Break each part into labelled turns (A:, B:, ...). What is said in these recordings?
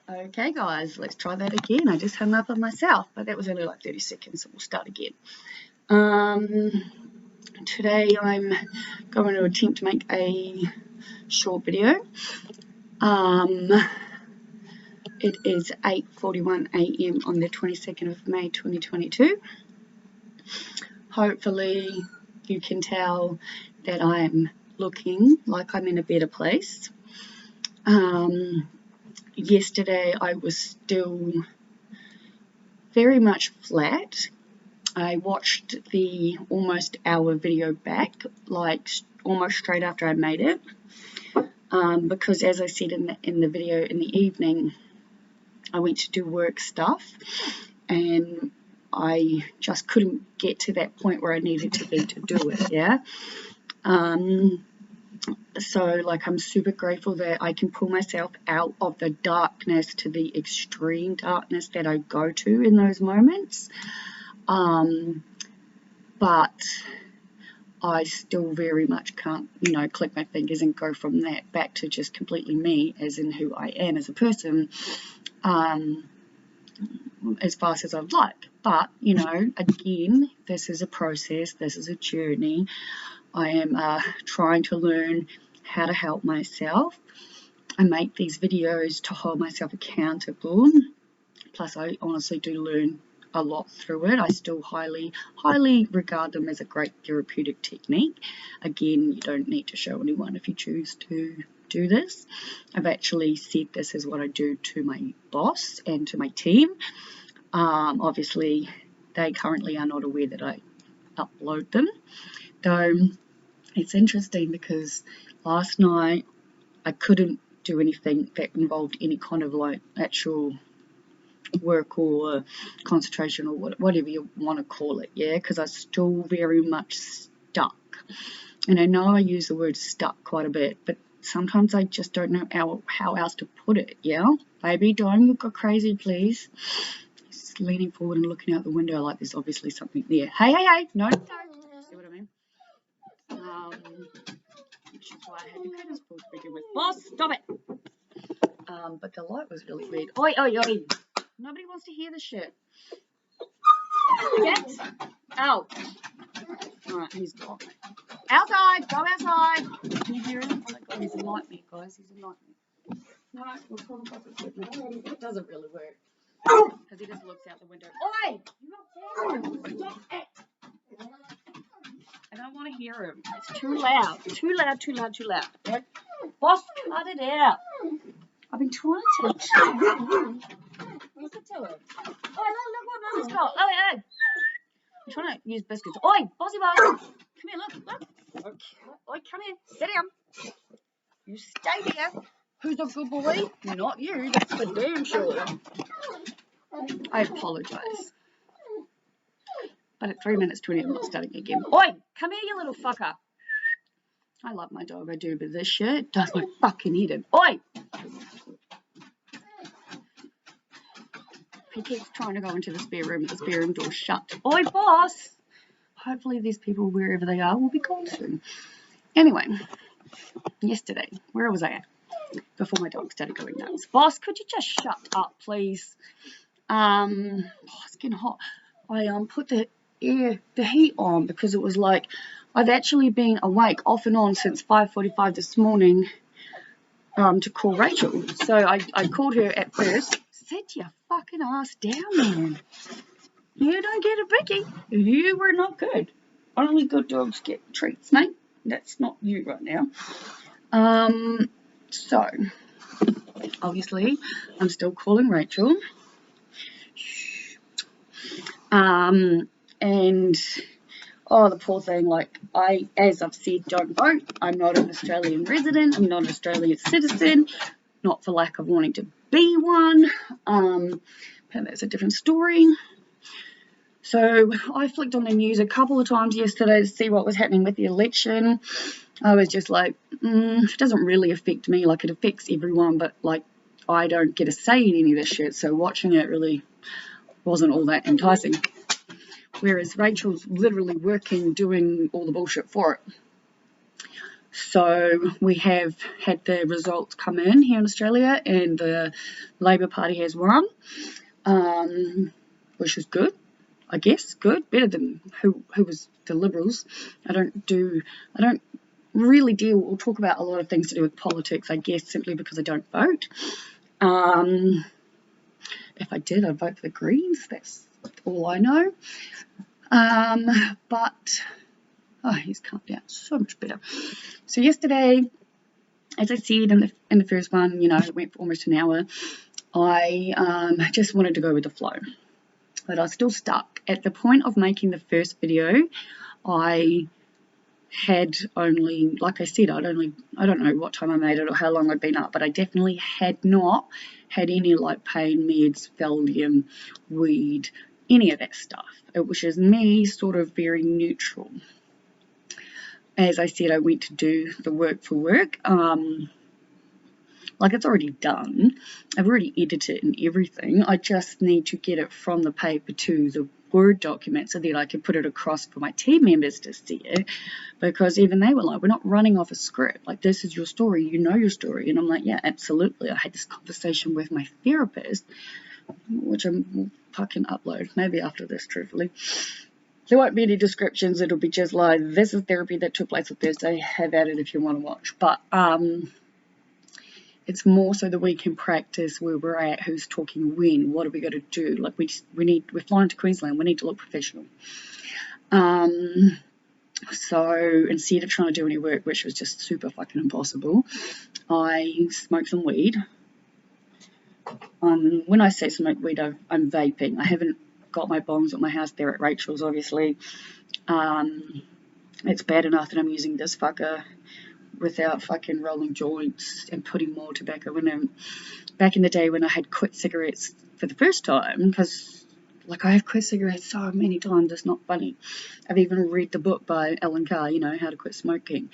A: Okay guys, let's try that again. I just hung up on myself, but that was only like 30 seconds, so we'll start again. Today I'm going to attempt to make a short video. It is 8:41 a.m. on the 22nd of May 2022. Hopefully you can tell that I'm looking like I'm in a better place. Yesterday I was still very much flat. I watched the almost hour video back, like almost straight after I made it, because as I said in the video in the evening, I went to do work stuff and I just couldn't get to that point where I needed to be to do it, yeah. So like I'm super grateful that I can pull myself out of the darkness to the extreme darkness that I go to in those moments. But I still very much can't, click my fingers and go from that back to just completely me, as in who I am as a person, as fast as I'd like. But, again, this is a process, this is a journey. I am trying to learn how to help myself. I make these videos to hold myself accountable. Plus, I honestly do learn a lot through it. I still highly regard them as a great therapeutic technique. Again, you don't need to show anyone if you choose to do this. I've actually said this is what I do to my boss and to my team. Obviously, they currently are not aware that I upload them. Though it's interesting because last night I couldn't do anything that involved any kind of like actual work or concentration or whatever you want to call it, yeah, because I was still very much stuck. And I know I use the word stuck quite a bit, but sometimes I just don't know how else to put it, yeah? Baby, don't go crazy, please. He's leaning forward and looking out the window like there's obviously something there. Hey, no. See what I mean? Which is why I had the curtains pulled to begin with. Boss, stop it! But the light was really weird. Oi! Nobody wants to hear this shit. Yes? Ow. Alright, he's gone. Outside! Go outside! Can you hear him? Oh my god, he's a nightmare, guys. He's a nightmare. No, we'll call him up equipment. It doesn't really work. Because he just looks out the window. Oi! You're not there! Stop it! I don't want to hear him. It's too loud. Too loud. Yeah? Boss, cut it out. I've been trying to teach him. Listen to him. Oh, look what Mummy's got. Oh, hey. I'm trying to use biscuits. Oi, Bossy Boss. Come here, look. Okay. Oi, come here. Sit down. You stay there. Who's a good boy? Not you. That's for damn sure. I apologise. But at 3 minutes 20, I'm not starting again. Oi, come here, you little fucker. I love my dog, I do, but this shit does my fucking head in. Oi! He keeps trying to go into the spare room, but the spare room door's shut. Oi, boss! Hopefully these people, wherever they are, will be gone soon. Anyway, yesterday, where was I at? Before my dog started going nuts. Boss, could you just shut up, please? It's getting hot. I put the heat on because it was like, I've actually been awake off and on since 5:45 this morning to call Rachel. So I called her at first. Sit your fucking ass down, man. You don't get a biggie. You were not good. Only good dogs get treats, mate. That's not you right now. So, obviously, I'm still calling Rachel. And the poor thing, like, as I've said, don't vote. I'm not an Australian resident. I'm not an Australian citizen. Not for lack of wanting to be one. But that's a different story. So I flicked on the news a couple of times yesterday to see what was happening with the election. I was just like, it doesn't really affect me. Like, it affects everyone, but, like, I don't get a say in any of this shit. So watching it really wasn't all that enticing. Whereas Rachel's literally working, doing all the bullshit for it. So we have had the results come in here in Australia, and the Labor Party has won, which is good, I guess. Good, better than who was the Liberals. I don't really deal or talk about a lot of things to do with politics, I guess, simply because I don't vote. If I did, I'd vote for the Greens. That's all I know. But he's calmed down so much better. So yesterday, as I said in the first one, it went for almost an hour. I just wanted to go with the flow, but I was still stuck. At the point of making the first video, I had only, like I said, I don't know what time I made it or how long I'd been up, but I definitely had not had any like pain meds, Valium, weed, any of that stuff. It was just me sort of very neutral. As I said, I went to do the work for work. Like it's already done. I've already edited it and everything. I just need to get it from the paper to the Word document so that I can put it across for my team members to see it, because even they were like, we're not running off a script. Like, this is your story. You know your story. And I'm like, yeah, absolutely. I had this conversation with my therapist, which I'm fucking upload maybe after this, truthfully. There won't be any descriptions. It'll be just like, this is therapy that took place on Thursday. Have at it if you want to watch. But it's more so that we can practice where we're at, who's talking when, what are we going to do. Like we're flying to Queensland. We need to look professional. So instead of trying to do any work, which was just super fucking impossible, I smoked some weed. When I say smoke weed, I'm vaping. I haven't got my bongs at my house. They're at Rachel's, obviously. It's bad enough that I'm using this fucker without fucking rolling joints and putting more tobacco in them. Back in the day when I had quit cigarettes for the first time, because like I have quit cigarettes so many times, it's not funny. I've even read the book by Ellen Carr, How to Quit Smoking.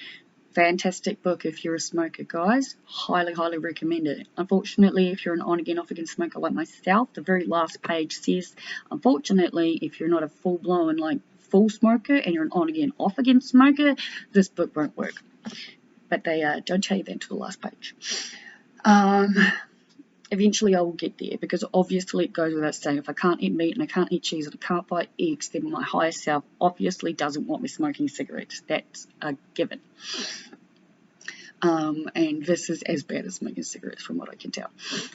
A: Fantastic book if you're a smoker, guys. Highly, highly recommend it. Unfortunately, if you're an on-again, off-again smoker like myself, the very last page says, unfortunately, if you're not a full-blown, full smoker and you're an on-again, off-again smoker, this book won't work. But they don't tell you that until the last page. Eventually I will get there, because obviously it goes without saying, if I can't eat meat and I can't eat cheese and I can't buy eggs, then my higher self obviously doesn't want me smoking cigarettes. That's a given. And this is as bad as smoking cigarettes from what I can tell.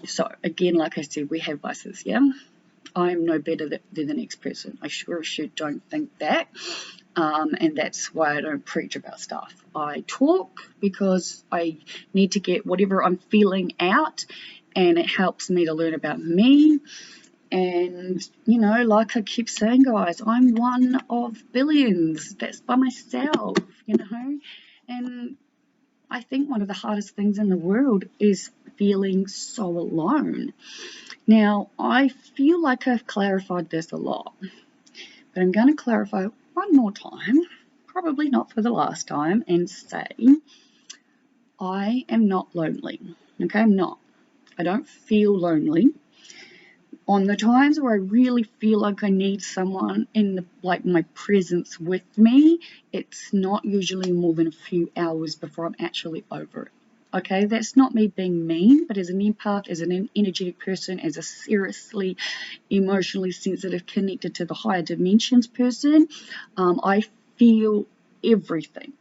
A: So again, like I said, we have vices, yeah? I'm no better than the next person. I sure as shit don't think that. And that's why I don't preach about stuff. I talk because I need to get whatever I'm feeling out, and it helps me to learn about me. And, like I keep saying, guys, I'm one of billions. That's by myself, And I think one of the hardest things in the world is feeling so alone. Now, I feel like I've clarified this a lot, but I'm going to clarify one more time, probably not for the last time, and say I am not lonely. Okay, I'm not. I don't feel lonely. On the times where I really feel like I need someone in my presence with me, it's not usually more than a few hours before I'm actually over it. Okay, that's not me being mean, but as an empath, as an energetic person, as a seriously emotionally sensitive, connected to the higher dimensions person, I feel everything.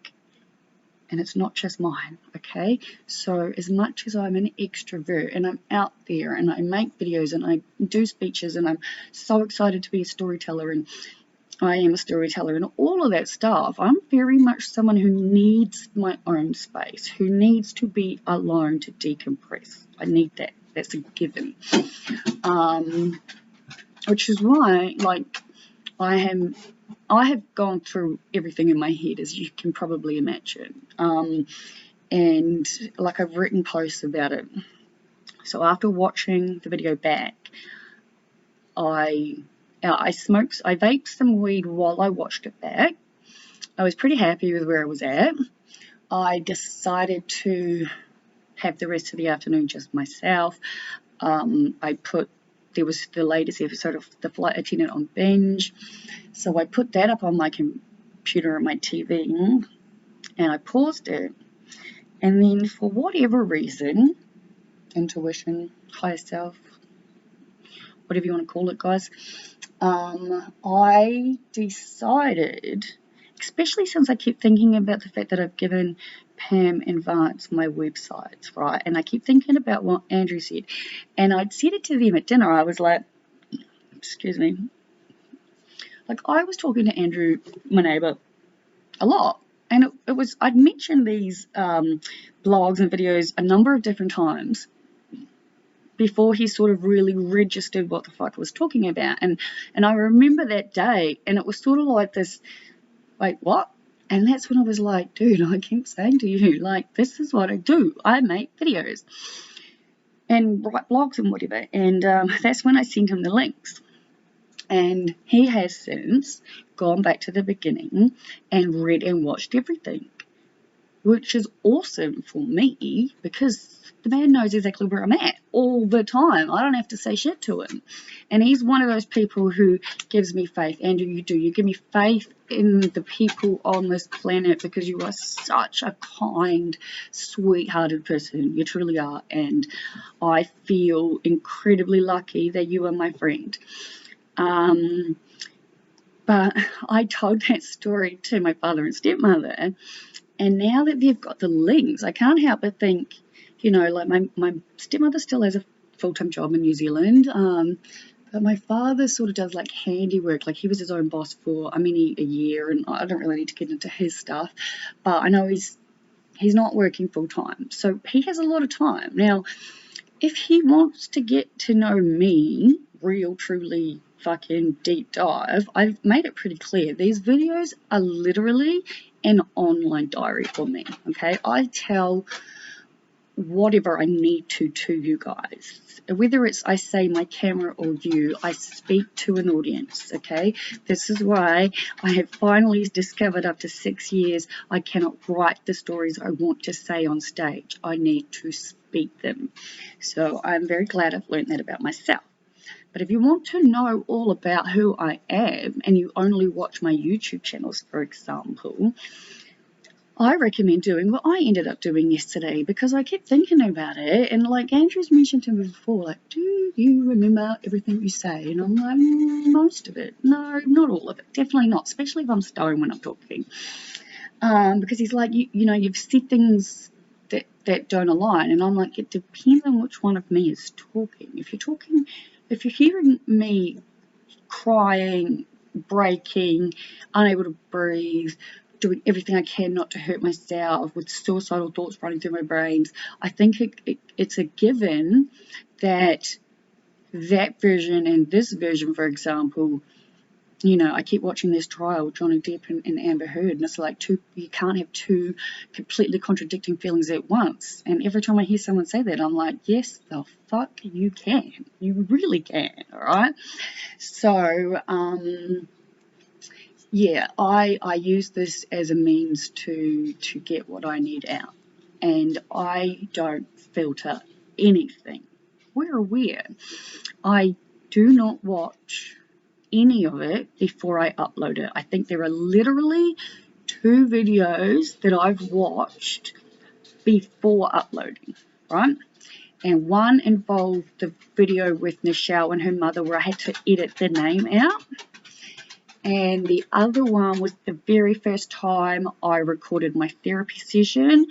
A: And it's not just mine, okay? So as much as I'm an extrovert and I'm out there and I make videos and I do speeches and I'm so excited to be a storyteller and I am a storyteller and all of that stuff, I'm very much someone who needs my own space, who needs to be alone to decompress. I need that. That's a given. Which is why, I have gone through everything in my head, as you can probably imagine. And I've written posts about it. So after watching the video back, I vaped some weed while I watched it back. I was pretty happy with where I was at. I decided to have the rest of the afternoon just myself. There was the latest episode of The Flight Attendant on binge. So I put that up on my computer and my TV, and I paused it, And then for whatever reason, intuition, higher self, whatever you want to call it, guys, I decided, especially since I keep thinking about the fact that I've given Pam and Vance my websites, right? And I keep thinking about what Andrew said. And I'd said it to them at dinner. I was like, excuse me, like I was talking to Andrew, my neighbour, a lot. And I'd mentioned these blogs and videos a number of different times before he sort of really registered what the fuck I was talking about. And I remember that day, and it was sort of like this, like, what? And that's when I was like, dude, I keep saying to you, like, this is what I do. I make videos and write blogs and whatever. And that's when I sent him the links. And he has since gone back to the beginning and read and watched everything, which is awesome for me because the man knows exactly where I'm at all the time. I don't have to say shit to him. And he's one of those people who gives me faith. Andrew, you do. You give me faith in the people on this planet because you are such a kind, sweet-hearted person. You truly are. And I feel incredibly lucky that you are my friend. But I told that story to my father and stepmother, and now that they've got the links, I can't help but think, you know, like my stepmother still has a full-time job in New Zealand, but my father sort of does like handiwork, like he was his own boss for a year, and I don't really need to get into his stuff, but I know he's not working full-time, so he has a lot of time. Now, if he wants to get to know me, real, truly, fucking deep dive, I've made it pretty clear. These videos are literally an online diary for me, okay? I tell whatever I need to you guys. Whether it's I say my camera or you, I speak to an audience, okay? This is why I have finally discovered after 6 years I cannot write the stories I want to say on stage. I need to speak them. So I'm very glad I've learned that about myself. But if you want to know all about who I am and you only watch my YouTube channels, for example, I recommend doing what I ended up doing yesterday because I kept thinking about it, and like Andrew's mentioned to me before, like, do you remember everything you say? And I'm like, most of it. No, not all of it. Definitely not, especially if I'm stoned when I'm talking. Because he's like, you know, you've said things that don't align, and I'm like, it depends on which one of me is talking. If you're hearing me crying, breaking, unable to breathe, doing everything I can not to hurt myself, with suicidal thoughts running through my brains, I think it's a given that version and this version, for example, you know, I keep watching this trial, Johnny Depp and Amber Heard, and it's like you can't have two completely contradicting feelings at once. And every time I hear someone say that, I'm like, yes, the fuck you can. You really can, all right? So, yeah, I use this as a means to get what I need out. And I don't filter anything. We're aware. I do not watch any of it before I upload it. I think there are literally 2 videos that I've watched before uploading, right? And one involved the video with Nichelle and her mother where I had to edit the name out. And the other one was the very first time I recorded my therapy session,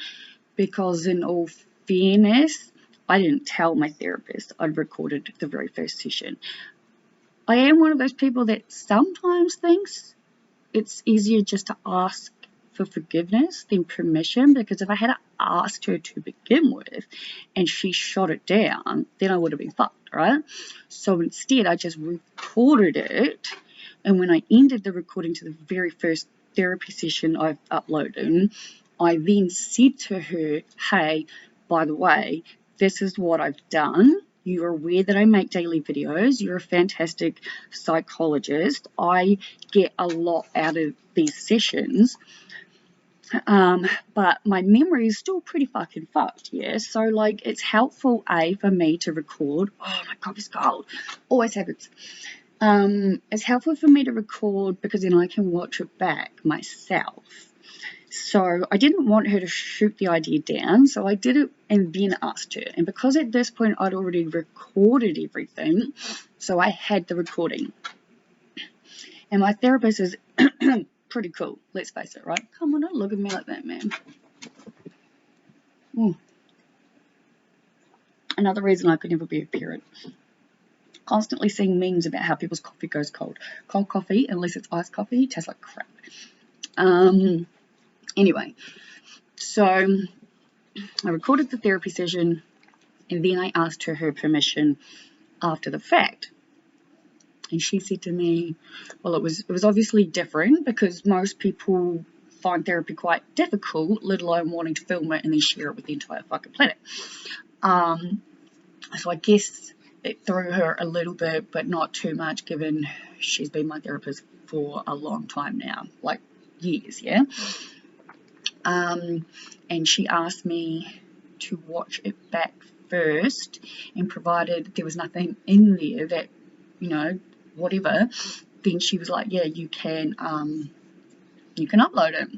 A: because in all fairness, I didn't tell my therapist I'd recorded the very first session. I am one of those people that sometimes thinks it's easier just to ask for forgiveness than permission, because if I had asked her to begin with and she shot it down, then I would have been fucked, right? So instead, I just recorded it, and when I ended the recording to the very first therapy session I've uploaded, I then said to her, hey, by the way, this is what I've done. You're aware that I make daily videos. You're a fantastic psychologist. I get a lot out of these sessions. But my memory is still pretty fucking fucked, yeah? So, like, it's helpful, for me to record. Oh, my God, it's cold. Always happens. It's helpful for me to record because then I can watch it back myself. So I didn't want her to shoot the idea down, so I did it and then asked her. And because at this point I'd already recorded everything, so I had the recording. And my therapist is pretty cool, let's face it, right? Come on, don't look at me like that, man. Another reason I could never be a parent. Constantly seeing memes about how people's coffee goes cold. Cold coffee, unless it's iced coffee, tastes like crap. Anyway, so I recorded the therapy session, and then I asked her permission after the fact. And she said to me, well, it was obviously different because most people find therapy quite difficult, let alone wanting to film it and then share it with the entire fucking planet. So I guess it threw her a little bit, but not too much, given she's been my therapist for a long time now, like years, yeah? And she asked me to watch it back first, and provided there was nothing in there that, you know, whatever, then she was like, yeah, you can upload it.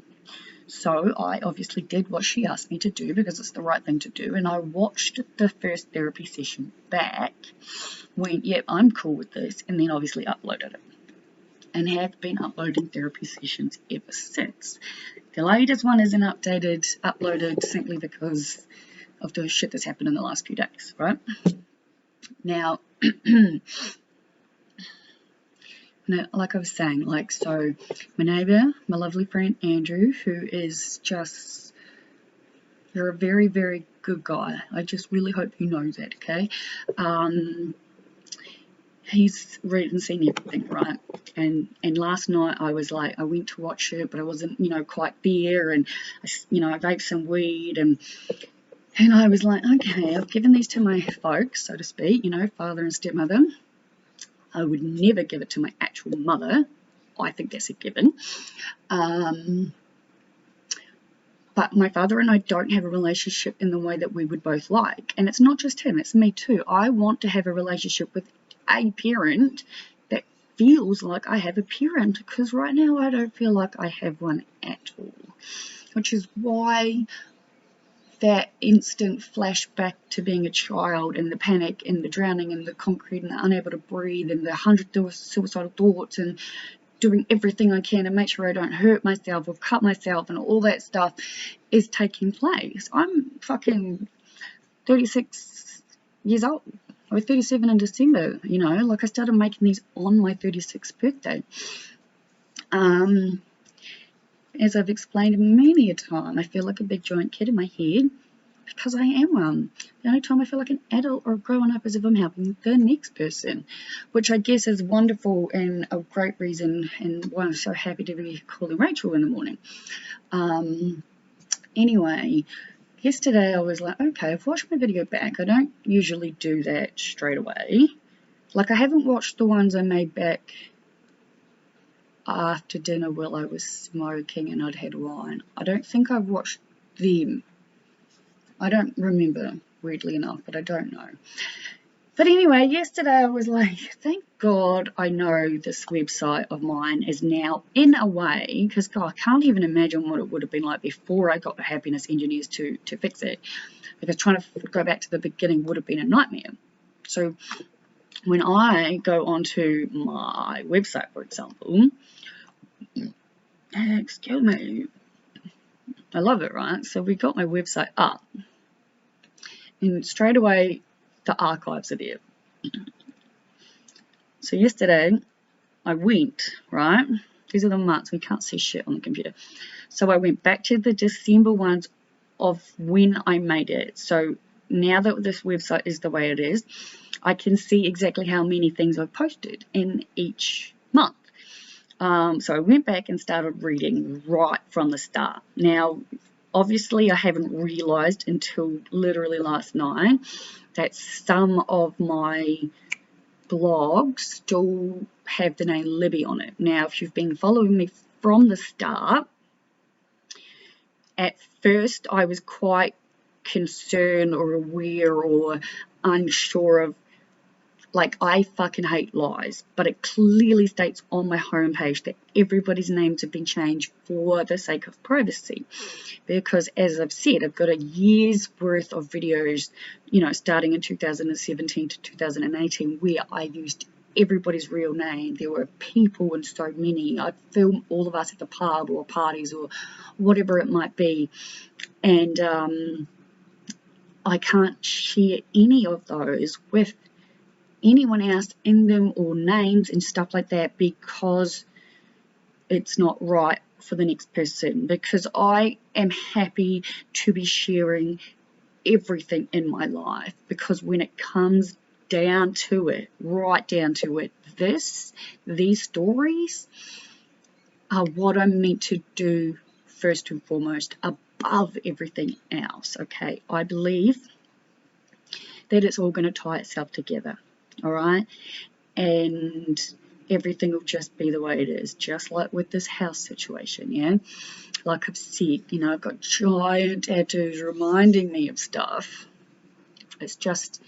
A: So I obviously did what she asked me to do because it's the right thing to do, and I watched the first therapy session back, went, yep, I'm cool with this, and then obviously uploaded it, and have been uploading therapy sessions ever since. The latest one isn't uploaded simply because of the shit that's happened in the last few days, right? Now, like I was saying, so my neighbour, my lovely friend Andrew, who is just, you're a very, very good guy. I just really hope you know that, okay? He's read and seen everything, right? And last night I was like, I went to watch it, but I wasn't, quite there, and I vaped some weed, and I was like, okay, I've given these to my folks, so to speak, father and stepmother. I would never give it to my actual mother. I think that's a given. But my father and I don't have a relationship in the way that we would both like. And it's not just him, it's me too. I want to have a relationship with a parent that feels like I have a parent, because right now I don't feel like I have one at all. Which is why that instant flashback to being a child, and the panic and the drowning and the concrete and the unable to breathe and the 100 suicidal thoughts and doing everything I can to make sure I don't hurt myself or cut myself and all that stuff is taking place. I'm fucking 36 years old. I was 37 in December, I started making these on my 36th birthday. As I've explained many a time, I feel like a big giant kid in my head because I am one. The only time I feel like an adult or growing up is if I'm helping the next person, which I guess is wonderful and a great reason, and why I'm so happy to be calling Rachel in the morning. Anyway, yesterday I was like, okay, I've watched my video back. I don't usually do that straight away. I haven't watched the ones I made back after dinner while I was smoking and I'd had wine. I don't think I've watched them. I don't remember, weirdly enough, but I don't know. But anyway, yesterday I was like, thank God I know this website of mine is now in a way, because God, I can't even imagine what it would have been like before I got the happiness engineers to fix it, because trying to go back to the beginning would have been a nightmare. So when I go onto my website, for example, excuse me, I love it, right? So we got my website up, and straight away the archives are there. So yesterday I went, right? These are the months. We can't see shit on the computer. So I went back to the December ones of when I made it. So now that this website is the way it is, I can see exactly how many things I've posted in each month. So I went back and started reading right from the start. Now, obviously, I haven't realised until literally last night that some of my blogs still have the name Libby on it. Now, if you've been following me from the start, at first I was quite concerned or aware or unsure of Like, I fucking hate lies, but it clearly states on my homepage that everybody's names have been changed for the sake of privacy. Because, as I've said, I've got a year's worth of videos, you know, starting in 2017 to 2018, where I used everybody's real name. There were people and so many. I filmed all of us at the pub or parties or whatever it might be. And I can't share any of those with anyone else in them or names and stuff like that, because it's not right for the next person, because I am happy to be sharing everything in my life, because when it comes down to it, right down to it, these stories are what I'm meant to do first and foremost, above everything else. Okay, I believe that it's all going to tie itself together. All right, and everything will just be the way it is, just like with this house situation. Yeah, like I've said, you know, I've got giant tattoos reminding me of stuff. It's just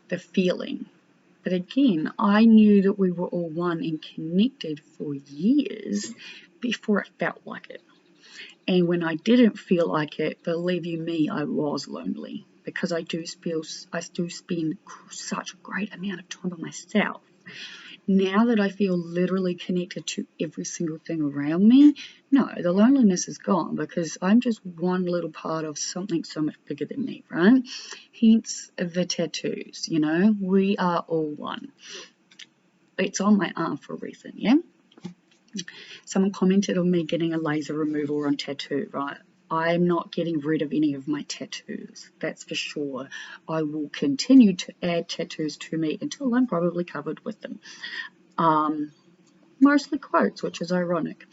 A: the feeling. But again, I knew that we were all one and connected for years before it felt like it. And when I didn't feel like it, believe you me, I was lonely, because I do spend such a great amount of time by myself. Now that I feel literally connected to every single thing around me, no, the loneliness is gone, because I'm just one little part of something so much bigger than me, right? Hence the tattoos, you know, we are all one. It's on my arm for a reason, yeah? Someone commented on me getting a laser removal on tattoo, right? I'm not getting rid of any of my tattoos, that's for sure. I will continue to add tattoos to me until I'm probably covered with them. Mostly quotes, which is ironic.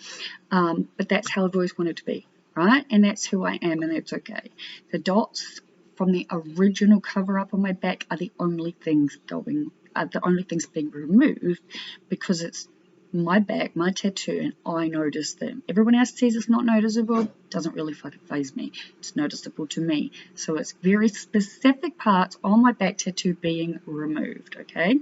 A: But that's how I've always wanted to be, right? And that's who I am, and that's okay. The dots from the original cover up on my back are the only things being removed, because it's my back, my tattoo, and I notice them. Everyone else says it's not noticeable. Doesn't really fucking faze me. It's noticeable to me. So it's very specific parts on my back tattoo being removed, okay?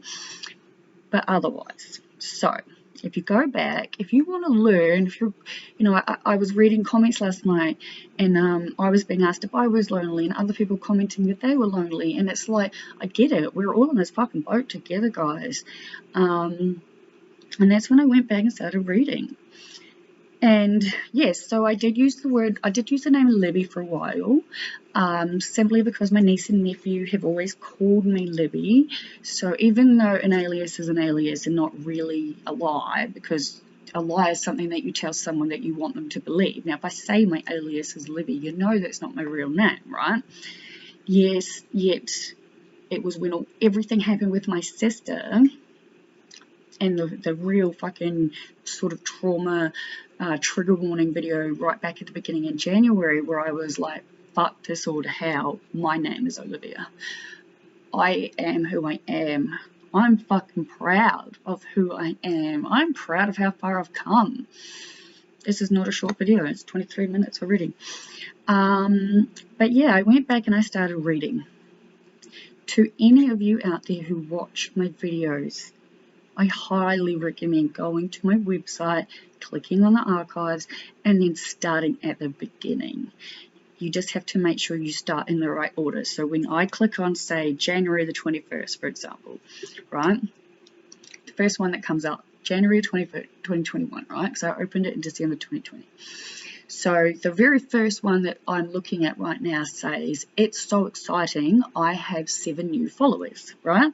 A: But otherwise, so if you go back, if you want to learn, if you're, you know, I was reading comments last night, and I was being asked if I was lonely, and other people commenting that they were lonely, and it's like, I get it, we're all in this fucking boat together, guys. And that's when I went back and started reading. And yes, so I did use the name Libby for a while, simply because my niece and nephew have always called me Libby. So even though an alias is an alias and not really a lie, because a lie is something that you tell someone that you want them to believe. Now, if I say my alias is Libby, you know that's not my real name, right? Yes, yet it was when everything happened with my sister, and the real fucking sort of trauma trigger warning video right back at the beginning in January, where I was like, fuck this all to hell, my name is Olivia. I am who I am. I'm fucking proud of who I am. I'm proud of how far I've come. This is not a short video, it's 23 minutes already. But yeah, I went back and I started reading. To any of you out there who watch my videos, I highly recommend going to my website, clicking on the archives, and then starting at the beginning. You just have to make sure you start in the right order. So when I click on, say, January the 21st, for example, right? The first one that comes up, January 21st, 2021, right? Because I opened it in December 2020. So the very first one that I'm looking at right now says, it's so exciting, I have 7 new followers, right?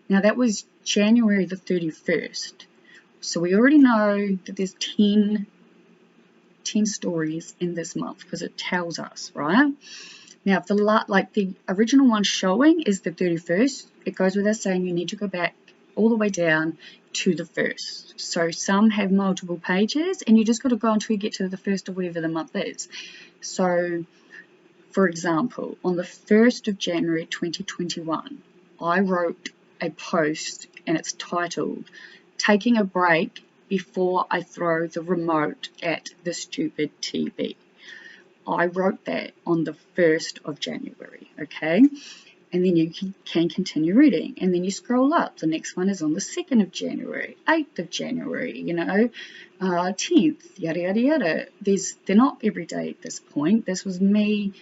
A: Now that was January the 31st. So we already know that there's 10 stories in this month, because it tells us, right? Now, if the original one showing is the 31st, it goes without saying you need to go back all the way down to the 1st. So some have multiple pages, and you just got to go until you get to the 1st of whatever the month is. So, for example, on the 1st of January 2021, I wrote a post, and it's titled, Taking a Break Before I Throw the Remote at the Stupid TV. I wrote that on the 1st of January, okay? and then you can continue reading, and then you scroll up. The next one is on the 2nd of January, 8th of January, 10th, yada yada yada. They're not every day at this point. This was me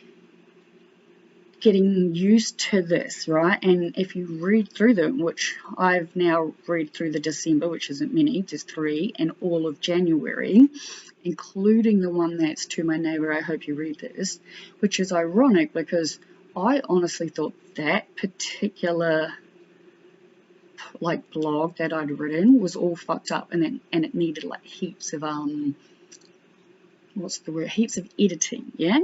A: getting used to this, right? And if you read through them, which I've now read through the December, which isn't many, just 3, and all of January, including the one that's To My Neighbor, I Hope You Read This, which is ironic because I honestly thought that particular blog that I'd written was all fucked up, and it needed like heaps of heaps of editing, yeah.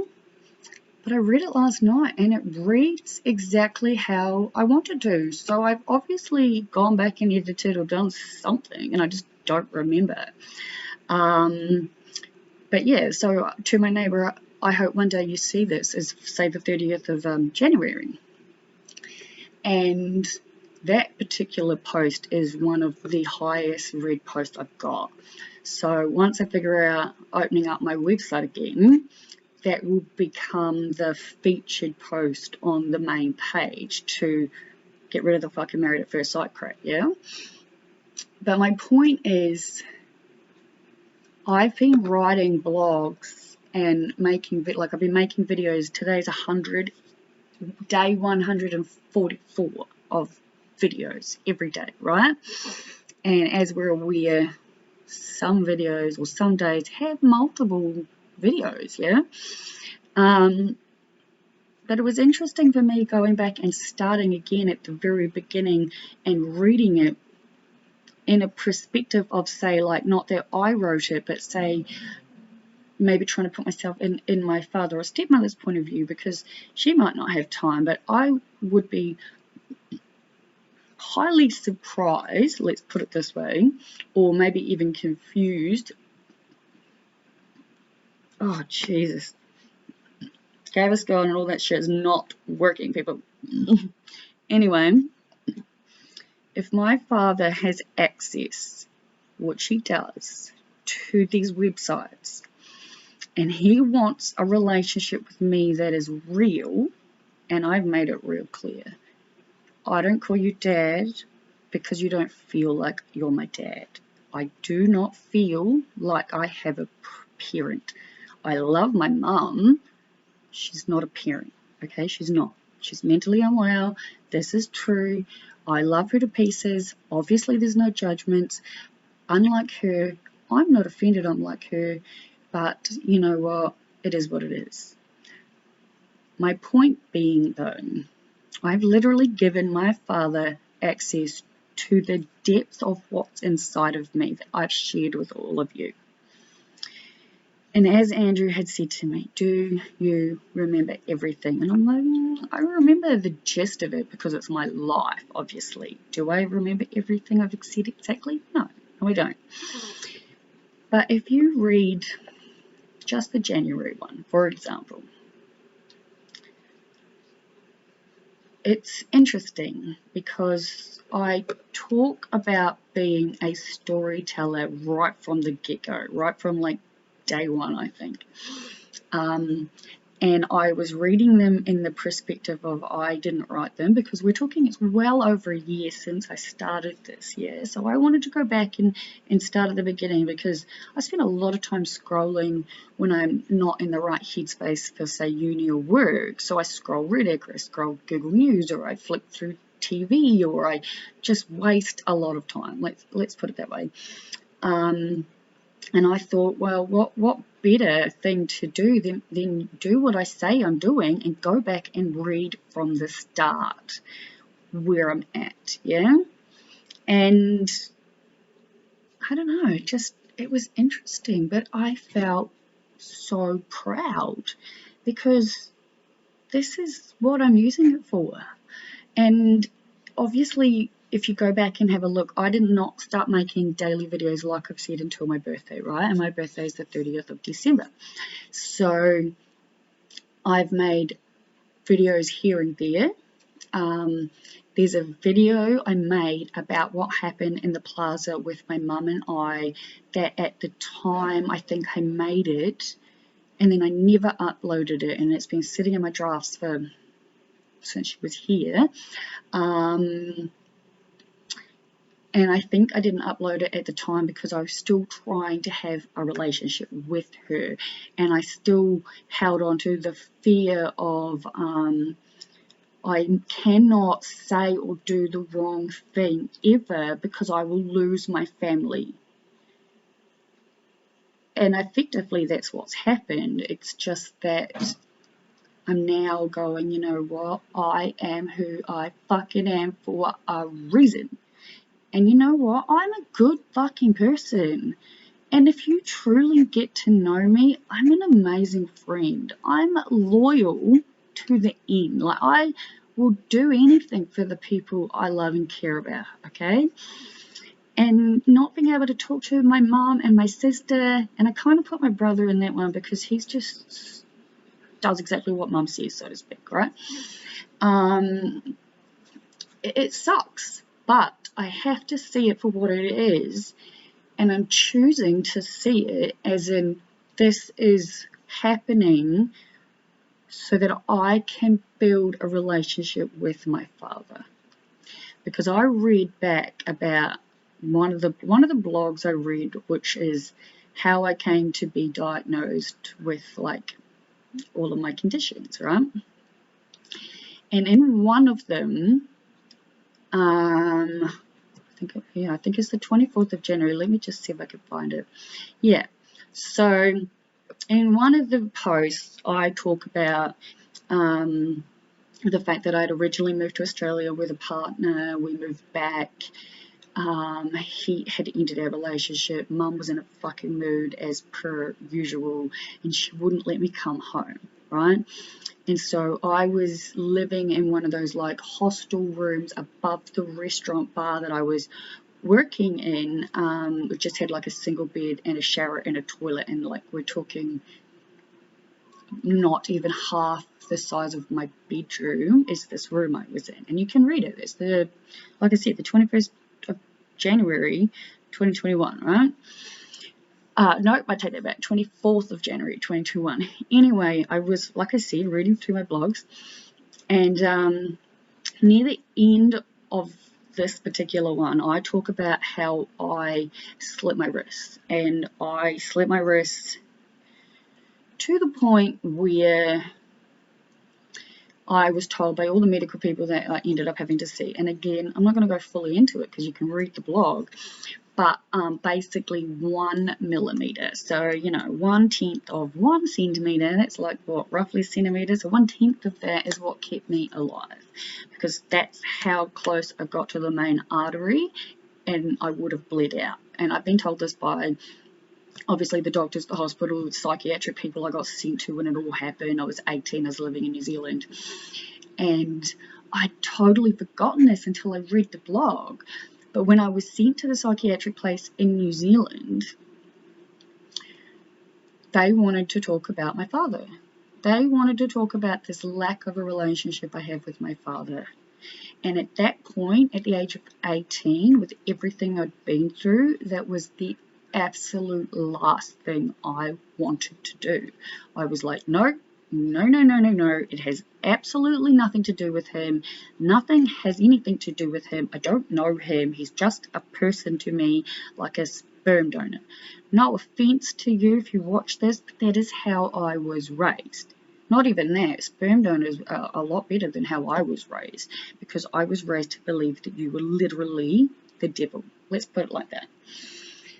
A: But I read it last night and it reads exactly how I want it to. So I've obviously gone back and edited or done something, and I just don't remember. But yeah, so To My Neighbor, I hope one day you see this, is say the 30th of January. And that particular post is one of the highest read posts I've got. So once I figure out opening up my website again, that will become the featured post on the main page to get rid of the fucking Married at First Sight crap, yeah? But my point is, I've been writing blogs and I've been making videos. Today's day 144 of videos every day, right? And as we're aware, some videos or some days have multiple videos, yeah? But it was interesting for me going back and starting again at the very beginning and reading it in a perspective of, say, like, not that I wrote it, but say maybe trying to put myself in my father or stepmother's point of view, because she might not have time, but I would be highly surprised, let's put it this way, or maybe even confused. Oh, Jesus. Gaviscon and all that shit is not working, people. Anyway, if my father has access, which he does, to these websites, and he wants a relationship with me that is real, and I've made it real clear, I don't call you dad because you don't feel like you're my dad. I do not feel like I have a parent. I love my mum. She's not a parent, okay? She's not. She's mentally unwell. This is true. I love her to pieces. Obviously, there's no judgments. Unlike her, I'm not offended I'm like her, but you know what? It is what it is. My point being, though, I've literally given my father access to the depth of what's inside of me that I've shared with all of you. And as Andrew had said to me, do you remember everything? And I'm like, I remember the gist of it because it's my life, obviously. Do I remember everything I've said exactly? No, I don't. But if you read just the January one, for example, it's interesting because I talk about being a storyteller right from the get-go, right from like day one, I think. And I was reading them in the perspective of I didn't write them, because we're talking it's well over a year since I started this, yeah. So I wanted to go back and start at the beginning, because I spent a lot of time scrolling when I'm not in the right headspace for, say, uni or work. So I scroll Reddit, or I scroll Google News, or I flick through TV, or I just waste a lot of time. Let's put it that way. And I thought, well, what better thing to do than do what I say I'm doing and go back and read from the start where I'm at, yeah? And I don't know, it was interesting, but I felt so proud because this is what I'm using it for. And obviously, if you go back and have a look, I did not start making daily videos, like I've said, until my birthday, right? And my birthday is the 30th of December. So I've made videos here and there. There's a video I made about what happened in the plaza with my mum and I, that at the time I think I made it, and then I never uploaded it, and it's been sitting in my drafts for since she was here. And I think I didn't upload it at the time because I was still trying to have a relationship with her, and I still held on to the fear of I cannot say or do the wrong thing ever because I will lose my family. And effectively that's what's happened. It's just that I'm now going, you know what, I am who I fucking am for a reason. And you know what? I'm a good fucking person. And if you truly get to know me, I'm an amazing friend. I'm loyal to the end. Like, I will do anything for the people I love and care about, okay? And not being able to talk to my mom and my sister, and I kind of put my brother in that one because he's just does exactly what mum says, so to speak, right? It sucks. But I have to see it for what it is, and I'm choosing to see it as in this is happening so that I can build a relationship with my father. Because I read back about one of the blogs I read, which is how I came to be diagnosed with like all of my conditions, right? And in one of them, I think it's the 24th of January. Let me just see if I can find it. Yeah. So in one of the posts, I talk about the fact that I'd originally moved to Australia with a partner. We moved back. He had ended our relationship. Mum was in a fucking mood as per usual, and she wouldn't let me come home, right? And so I was living in one of those like hostel rooms above the restaurant bar that I was working in. We just had like a single bed and a shower and a toilet, and like we're talking not even half the size of my bedroom is this room I was in. And you can read it. It's the, like I said, the 21st of January 2021, right? No, I take that back, 24th of January 2021. Anyway, I was, like I said, reading through my blogs, and near the end of this particular one, I talk about how I slit my wrists, and I slit my wrists to the point where I was told by all the medical people that I ended up having to see. And again, I'm not going to go fully into it because you can read the blog, but basically 1 millimeter. So, you know, 1/10 of 1 centimeter, that's like what, roughly centimeters. So 1/10 of that is what kept me alive, because that's how close I got to the main artery, and I would have bled out. And I've been told this by obviously the doctors, the hospital, the psychiatric people I got sent to when it all happened. I was 18, I was living in New Zealand, and I'd totally forgotten this until I read the blog. But when I was sent to the psychiatric place in New Zealand, they wanted to talk about my father. They wanted to talk about this lack of a relationship I have with my father. And at that point, at the age of 18, with everything I'd been through, that was the absolute last thing I wanted to do. I was like, no. It has absolutely nothing to do with him. Nothing has anything to do with him. I don't know him. He's just a person to me, like a sperm donor. No offense to you if you watch this, but that is how I was raised. Not even that. Sperm donors are a lot better than how I was raised, because I was raised to believe that you were literally the devil. Let's put it like that.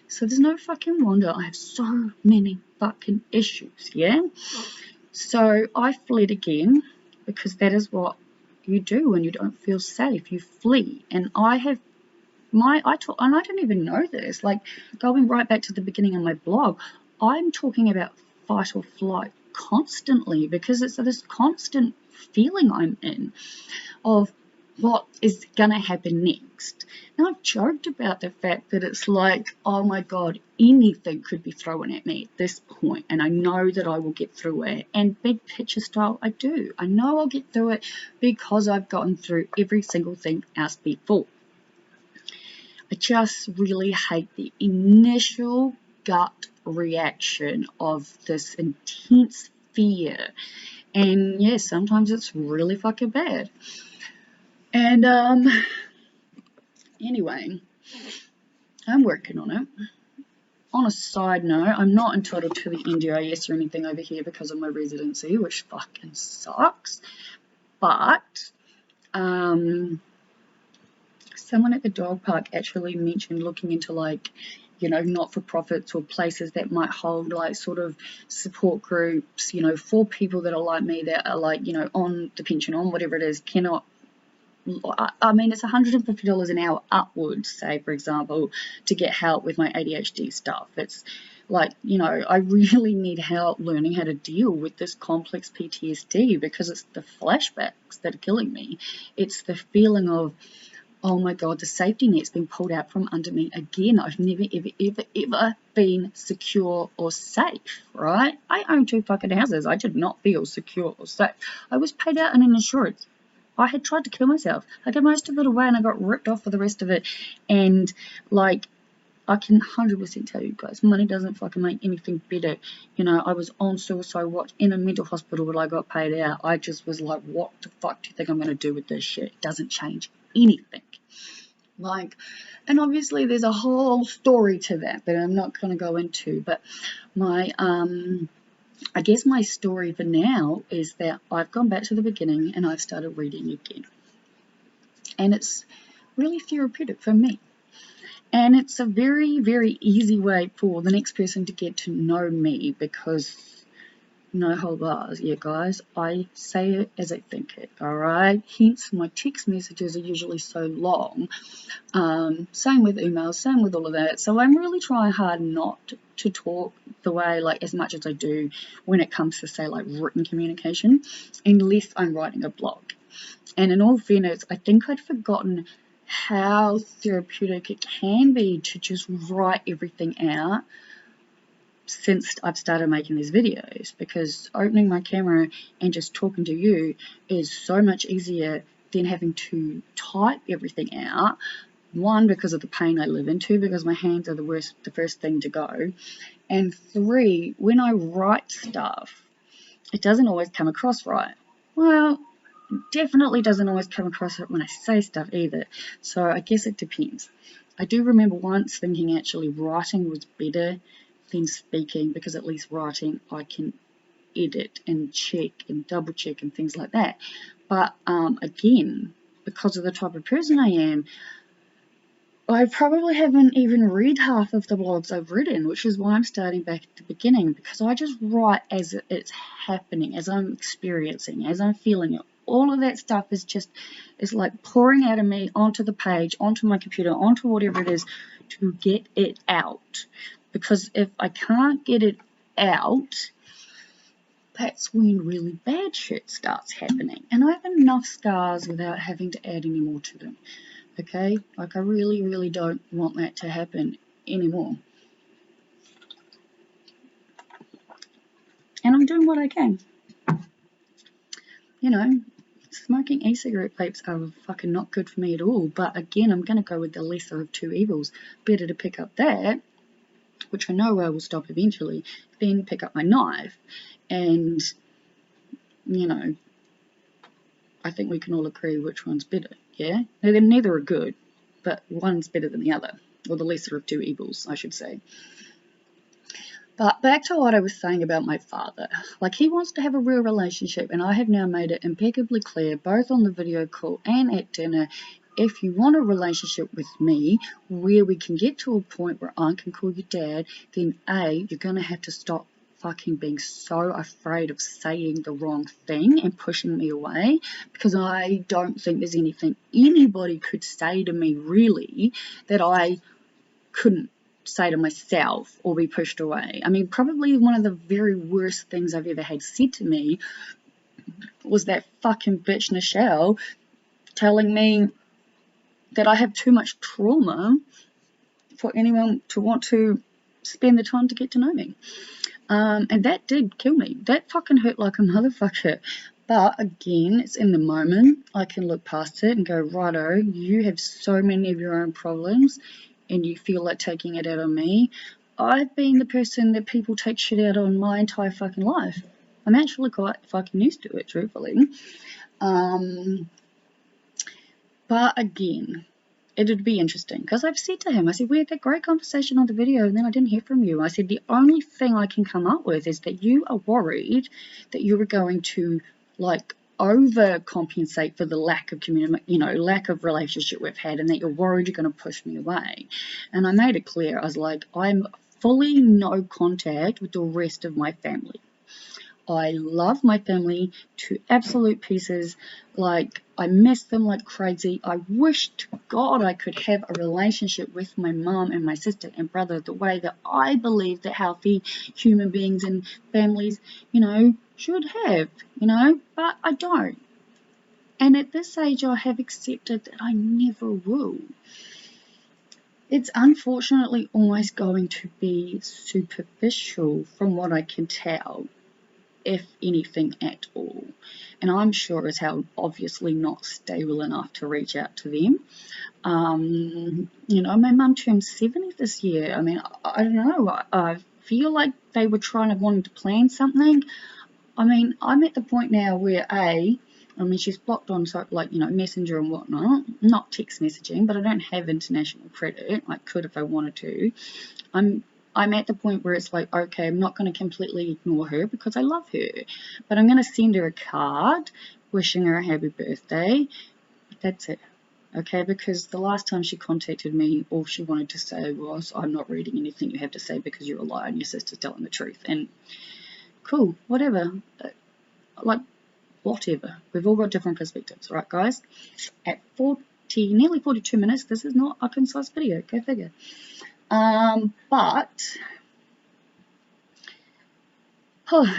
A: So there's no fucking wonder I have so many fucking issues, yeah? So I fled again, because that is what you do when you don't feel safe. You flee. And I have and I didn't even know this, like going right back to the beginning of my blog, I'm talking about fight or flight constantly, because it's this constant feeling I'm in of what is going to happen next. Now, I've joked about the fact that it's like, oh my God, anything could be thrown at me at this point, and I know that I will get through it. And big picture style, I do. I know I'll get through it because I've gotten through every single thing else before. I just really hate the initial gut reaction of this intense fear And yeah, sometimes it's really fucking bad. And anyway, I'm working on it. On a side note, I'm not entitled to the NDIS or anything over here because of my residency, which fucking sucks. But someone at the dog park actually mentioned looking into, like, you know, not-for-profits or places that might hold like sort of support groups, you know, for people that are like me, that are like, you know, on the pension, on whatever it is, cannot. I mean, it's $150 an hour upwards, say, for example, to get help with my ADHD stuff. It's like, you know, I really need help learning how to deal with this complex PTSD, because it's the flashbacks that are killing me. It's the feeling of, oh my God, the safety net's been pulled out from under me again. I've never, ever, ever, ever been secure or safe, right? I own 2 fucking houses. I did not feel secure or safe. I was paid out in an insurance. I had tried to kill myself. I gave most of it away and I got ripped off for the rest of it. And like, I can 100% tell you guys, money doesn't fucking make anything better. You know, I was on suicide watch in a mental hospital when I got paid out. I just was like, what the fuck do you think I'm going to do with this shit? It doesn't change anything. Like, and obviously there's a whole story to that that I'm not going to go into. But my, I guess my story for now is that I've gone back to the beginning and I've started reading again. And it's really therapeutic for me. And it's a very, very easy way for the next person to get to know me, because no whole bars. Yeah, guys, I say it as I think it, alright? Hence, my text messages are usually so long. Same with emails, same with all of that. So I'm really trying hard not to talk the way, like, as much as I do when it comes to, say, like, written communication, unless I'm writing a blog. And in all fairness, I think I'd forgotten how therapeutic it can be to just write everything out since I've started making these videos, because opening my camera and just talking to you is so much easier than having to type everything out. One, because of the pain I live into, because my hands are the first thing to go. And 3, when I write stuff, it doesn't always come across right. Well, definitely doesn't always come across it when I say stuff either. So I guess it depends. I do remember once thinking actually writing was better than speaking, because at least writing I can edit and check and double check and things like that. But again, because of the type of person I am, I probably haven't even read half of the blogs I've written, which is why I'm starting back at the beginning, because I just write as it's happening, as I'm experiencing, as I'm feeling it. All of that stuff is like pouring out of me onto the page, onto my computer, onto whatever it is, to get it out. Because if I can't get it out, that's when really bad shit starts happening. And I have enough scars without having to add any more to them. Okay? Like, I really, really don't want that to happen anymore. And I'm doing what I can. You know, smoking e-cigarette vapes are fucking not good for me at all. But again, I'm going to go with the lesser of 2 evils. Better to pick up that, which I know I will stop eventually, then pick up my knife. And, you know, I think we can all agree which one's better, yeah? Neither are good, but one's better than the other, or the lesser of 2 evils, I should say. But back to what I was saying about my father. Like, he wants to have a real relationship, and I have now made it impeccably clear, both on the video call and at dinner, if you want a relationship with me where we can get to a point where I can call you dad, then A, you're going to have to stop fucking being so afraid of saying the wrong thing and pushing me away, because I don't think there's anything anybody could say to me really that I couldn't say to myself or be pushed away. I mean, probably one of the very worst things I've ever had said to me was that fucking bitch Nichelle telling me that I have too much trauma for anyone to want to spend the time to get to know me. And that did kill me. That fucking hurt like a motherfucker. But again, it's in the moment. I can look past it and go, righto, you have so many of your own problems and you feel like taking it out on me. I've been the person that people take shit out on my entire fucking life. I'm actually quite fucking used to it, truthfully. But again, it'd be interesting because I've said to him, I said, we had that great conversation on the video and then I didn't hear from you. I said, the only thing I can come up with is that you are worried that you were going to like overcompensate for the lack of lack of relationship we've had, and that you're worried you're going to push me away. And I made it clear, I was like, I'm fully no contact with the rest of my family. I love my family to absolute pieces. Like, I miss them like crazy. I wish to God I could have a relationship with my mom and my sister and brother the way that I believe that healthy human beings and families, should have, but I don't. And at this age, I have accepted that I never will. It's unfortunately almost going to be superficial from what I can tell, if anything at all. And I'm sure as hell obviously not stable enough to reach out to them. My mum turned 70 this year. I mean, I don't know. I feel like they were wanting to plan something. I mean, I'm at the point now where she's blocked on Messenger and whatnot, not text messaging, but I don't have international credit. I could if I wanted to. I'm at the point where it's like, okay, I'm not going to completely ignore her because I love her, but I'm going to send her a card wishing her a happy birthday. That's it. Okay, because the last time she contacted me, all she wanted to say was, I'm not reading anything you have to say because you're a liar and your sister's telling the truth. And cool, whatever. Whatever. We've all got different perspectives, right, guys? At nearly 42 minutes, this is not a concise video. Go figure. I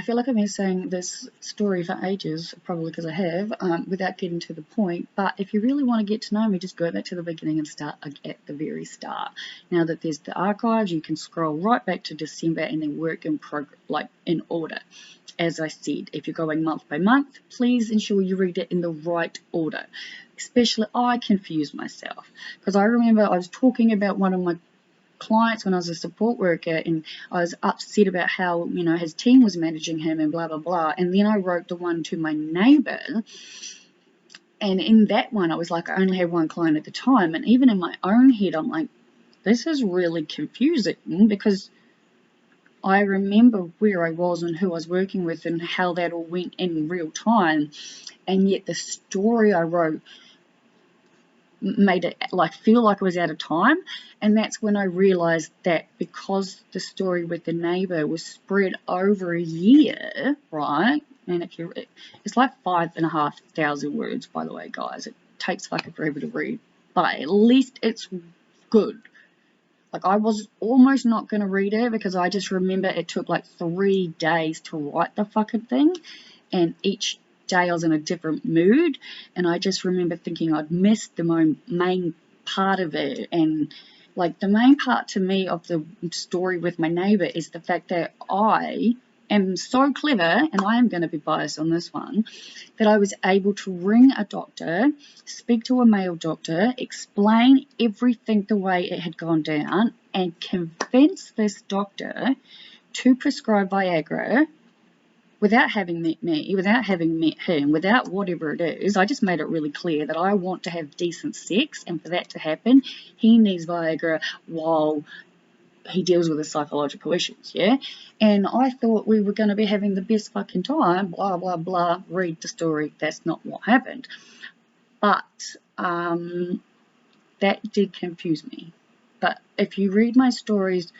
A: feel like I've been saying this story for ages, probably because I have, without getting to the point. But if you really want to get to know me, just go back to the beginning and start at the very start. Now that there's the archives, you can scroll right back to December and then work in order. As I said, if you're going month by month, please ensure you read it in the right order. Especially, I confuse myself because I remember I was talking about one of my clients when I was a support worker, and I was upset about how his team was managing him and blah blah blah, and then I wrote the one to my neighbor, and in that one I was like, I only had one client at the time, and even in my own head I'm like, this is really confusing because I remember where I was and who I was working with and how that all went in real time, and yet the story I wrote made it feel like it was out of time. And that's when I realized that because the story with the neighbor was spread over a year, right? And it's like 5,500 words, by the way, guys. It takes fucking forever to read, but at least it's good. I was almost not going to read it because I just remember it took 3 days to write the fucking thing, and each day I was in a different mood, and I just remember thinking I'd missed the main part of it. And the main part to me of the story with my neighbor is the fact that I am so clever, and I am going to be biased on this one, that I was able to ring a doctor, speak to a male doctor, explain everything the way it had gone down, and convince this doctor to prescribe Viagra without having met me, without having met him, without whatever it is. I just made it really clear that I want to have decent sex, and for that to happen, he needs Viagra while he deals with his psychological issues, yeah? And I thought we were going to be having the best fucking time, blah, blah, blah, read the story. That's not what happened. But that did confuse me. But if you read my stories,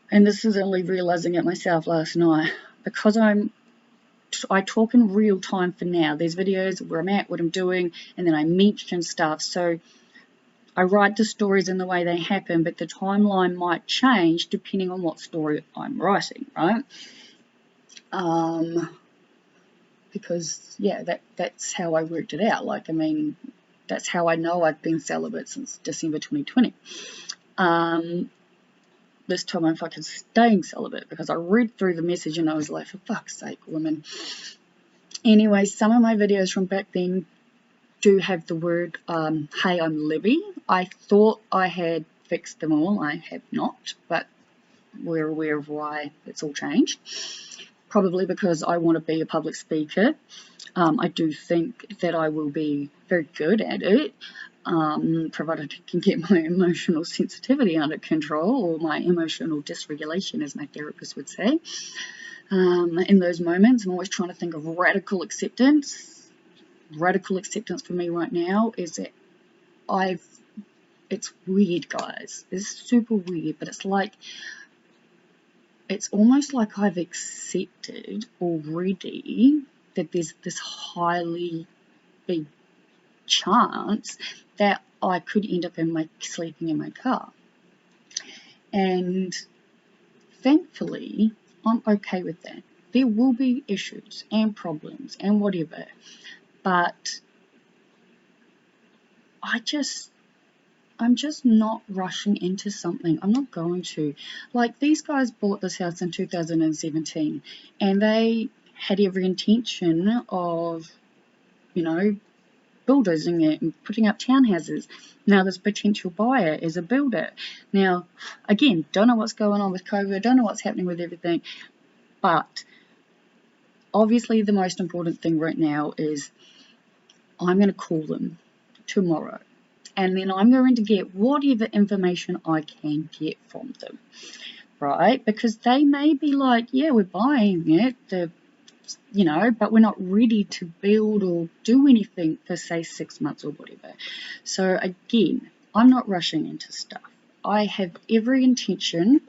A: and this is only realizing it myself last night, because I talk in real time for now. There's videos where I'm at, what I'm doing, and then I mention stuff. So I write the stories in the way they happen, but the timeline might change depending on what story I'm writing, right? Because, yeah, that's how I worked it out. That's how I know I've been celibate since December 2020. This time I'm fucking staying celibate because I read through the message and I was like, for fuck's sake, woman. Anyway, some of my videos from back then do have the word, hey, I'm Libby. I thought I had fixed them all. I have not, but we're aware of why it's all changed. probably because I want to be a public speaker. I do think that I will be very good at it, provided I can get my emotional sensitivity under control, or my emotional dysregulation, as my therapist would say. In those moments, I'm always trying to think of radical acceptance. Radical acceptance for me right now is that it's weird, guys. It's super weird, but it's almost like I've accepted already that there's this highly big chance that I could end up sleeping in my car. And thankfully, I'm okay with that. There will be issues and problems and whatever, but I'm just not rushing into something. I'm not going to. Like, these guys bought this house in 2017, and they had every intention of, bulldozing it and putting up townhouses. Now this potential buyer is a builder. Now, again, don't know what's going on with COVID, don't know what's happening with everything, but obviously the most important thing right now is I'm going to call them tomorrow, and then I'm going to get whatever information I can get from them, right? Because they may be like, yeah, we're buying it, but we're not ready to build or do anything for, say, 6 months or whatever. So again, I'm not rushing into stuff. I have every intention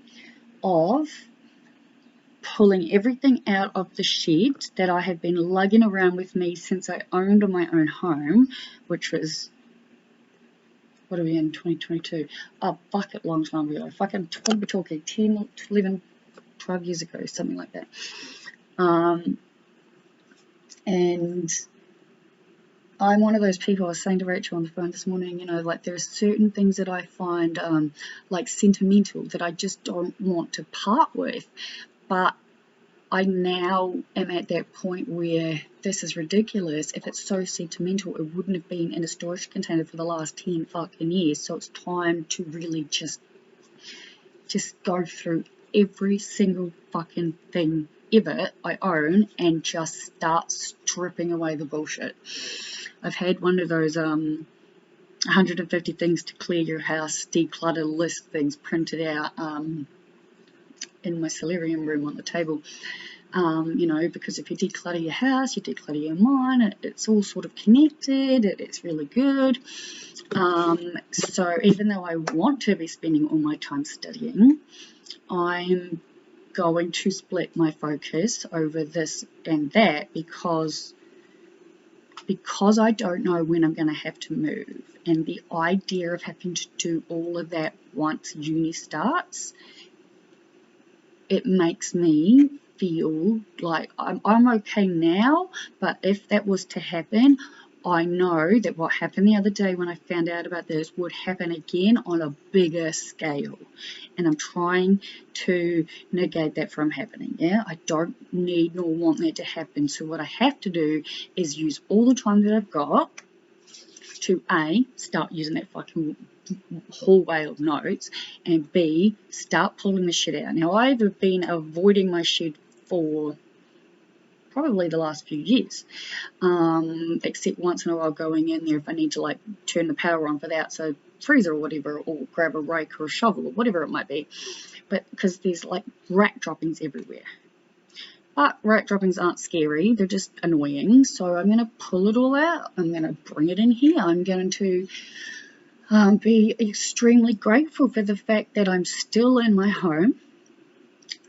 A: of pulling everything out of the shed that I have been lugging around with me since I owned my own home, which was, what are we in, 2022? A bucket long time ago. Fucking, we're talking 10, 11, 12 years ago, something like that. And I'm one of those people. I was saying to Rachel on the phone this morning, like, there are certain things that I find like sentimental that I just don't want to part with, but I now am at that point where this is ridiculous. If it's so sentimental, it wouldn't have been in a storage container for the last 10 fucking years. So it's time to really just go through every single fucking thing ever I own and just start stripping away the bullshit. I've had one of those 150 things to clear your house declutter list things printed out in my solarium room on the table. Because if you declutter your house, you declutter your mind, it's all sort of connected, it's really good. So even though I want to be spending all my time studying, I'm going to split my focus over this and that because I don't know when I'm going to have to move, and the idea of having to do all of that once uni starts, it makes me feel like I'm okay now, but if that was to happen, I know that what happened the other day when I found out about this would happen again on a bigger scale, and I'm trying to negate that from happening. I don't need nor want that to happen. So what I have to do is use all the time that I've got to A, start using that fucking hallway of notes, and B, start pulling the shit out. Now, I've been avoiding my shed for probably the last few years, except once in a while going in there if I need to, like, turn the power on for the outside freezer or whatever, or grab a rake or a shovel or whatever it might be, but because there's like rat droppings everywhere. But rat droppings aren't scary, they're just annoying. So I'm going to pull it all out, I'm going to bring it in here, I'm going to be extremely grateful for the fact that I'm still in my home,